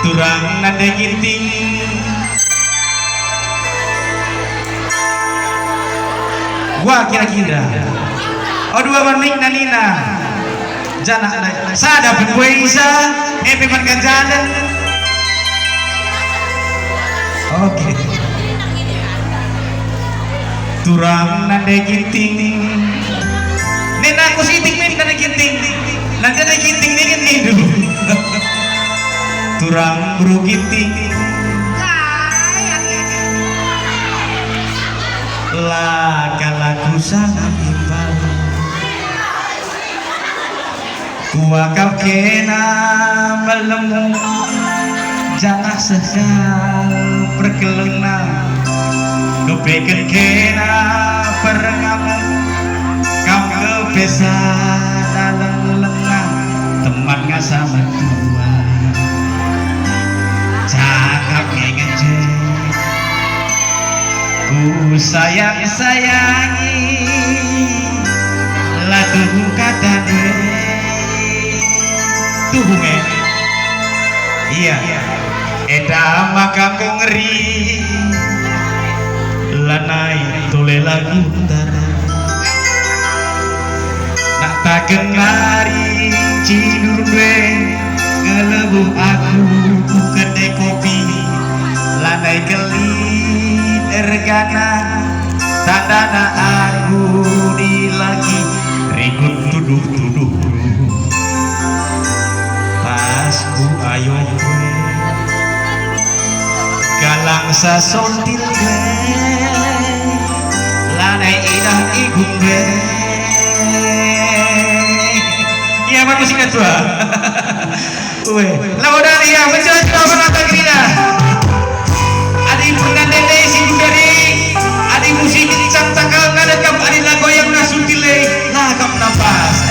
turang nade ginting gua kira-kira oh dua manik nanina jana sada berpuasa makan ganjalan oke turang nade ginting nena aku siting nade ginting nanti nade ginting ini dulu turang buru ginting lagu sangat imbang kuakau kena melemu jangan sesal perkelena kepeken kena perengamu kau kebesa dalam lengah teman gak sama tua cakap ngejek ku sayang-sayangi lagu kata tuhunge iya eda maka ku ngeri lanai tole lagu tara nak tak kenari cidur gue ngelebu aku ku kedai kopi lanai geli ergana tandana aku di lagi ribut tuduh-tuduh pas ku ayo gue galang sasontil gue lanai indah igung gue iya apa musik kedua lawan ya menjelaskan apa nata gerina adi bukan nene singgung dari adi musik kencang takal ngadekam adi lagu yang nasutile nakap napas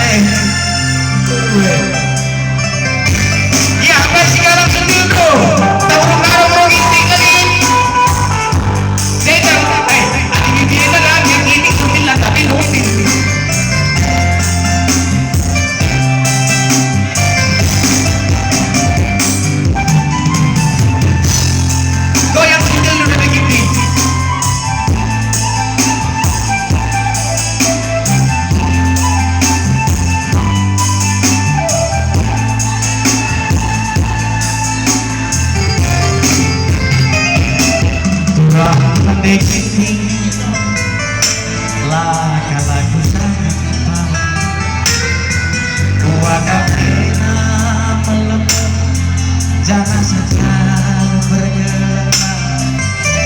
ya apa sih kalau sendiri tuh tahu karo mau ginting kali saya adi bibirnya kan yang ini sutil lah tapi nutin lagu sangat kuakau kena melemu jangan sekal bergelena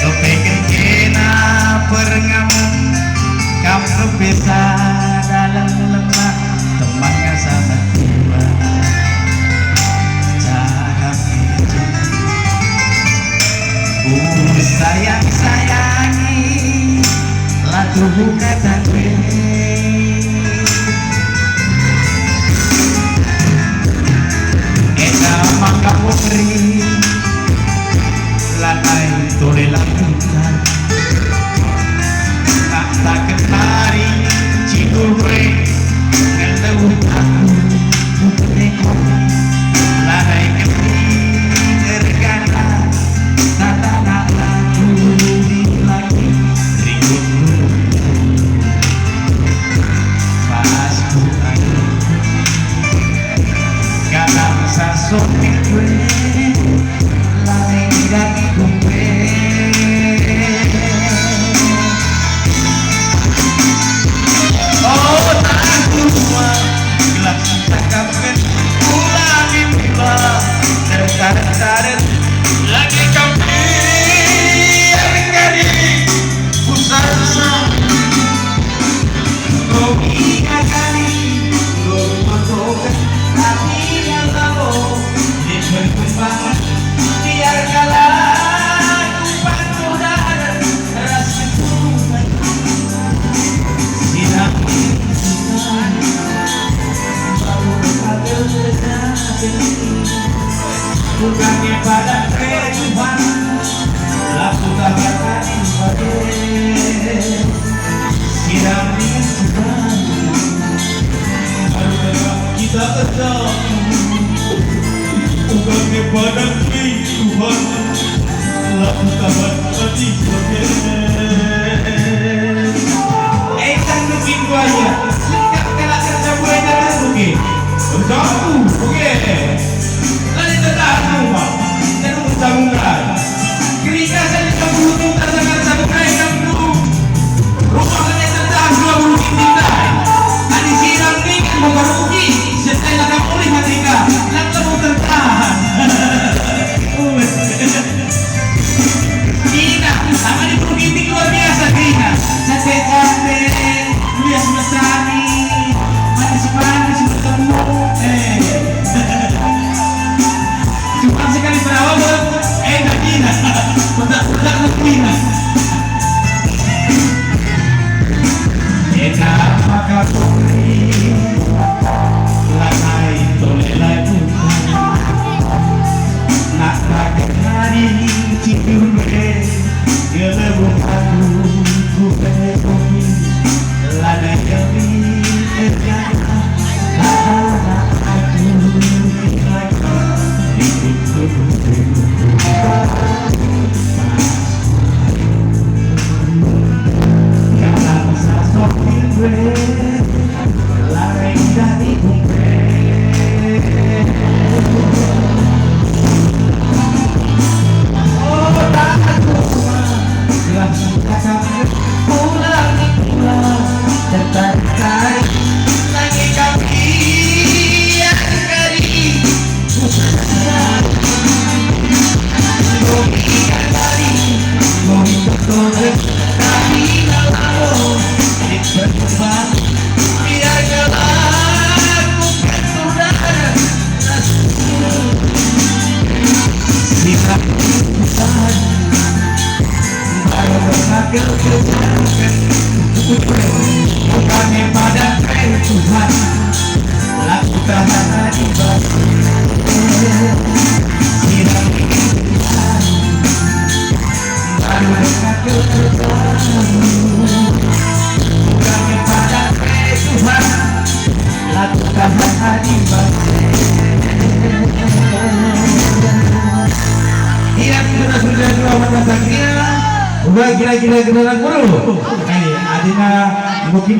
kepeken kena perengamu kamu kebesa dalam lemah temannya sama tua jangan ngejek ku sayang-sayangi lagu kata gue ena maka ngeri lanai tole lagu tak kenari cidur gue ngelewu aku putri kopi lanai kebri ergana tatana lagu di lagi ribut pas ku ayo kadang sasontik gue lanai dari gue oh tak tua gelap cakapkan ulangi bila tertarik lagi kau kari usasa kau ingat kali kau matokan hati yang tahu di perkembangan biar kalah kupantu dan rasa tuhan sidang baru ambil terjadi bukannya pada kehidupan laku tabarkan ibadah sidang dengan Tuhan baru kita ketemu bukannya pada kehidupan Tuhan lagu tabat pati Etang nungin buaya lengkap kelak kerja buaya dan mungkin berjauh oke lalu tetap rumah dan ucapan kerika saya kebutuh tersangat sabukai kamu rumah kalian tetap 20 tintai tadi siram nih mau berugi setelah kamu oleh matika langsung tertahan Gina, sama di Bukit luar biasa Gina. Cantik-cantik, lihat mesani, manis-manis bertemu. Cuma sekali berawal, enak Gina, bedak-bedak Gina. Enak maka puri, lanai tolelai bukan. Nak pakai hari cium gelebung aku ku penuhi lada kami terjaga lada aku lagi hidup kalau sosok gue lari dari gue bukannya pada Tuhan laku terhadap ibadah sidang Tuhan baru dekat Tuhan bukannya pada Tuhan laku terhadap ibadah hilang sudah dua mata sakit udah kira-kira kenalan guru adina mungkin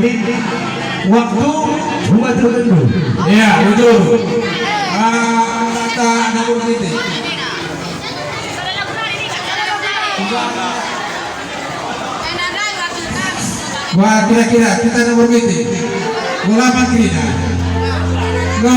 waktu buat tertentu ya betul kata anak guru itu wah kira-kira kita nomor meeting bola kira no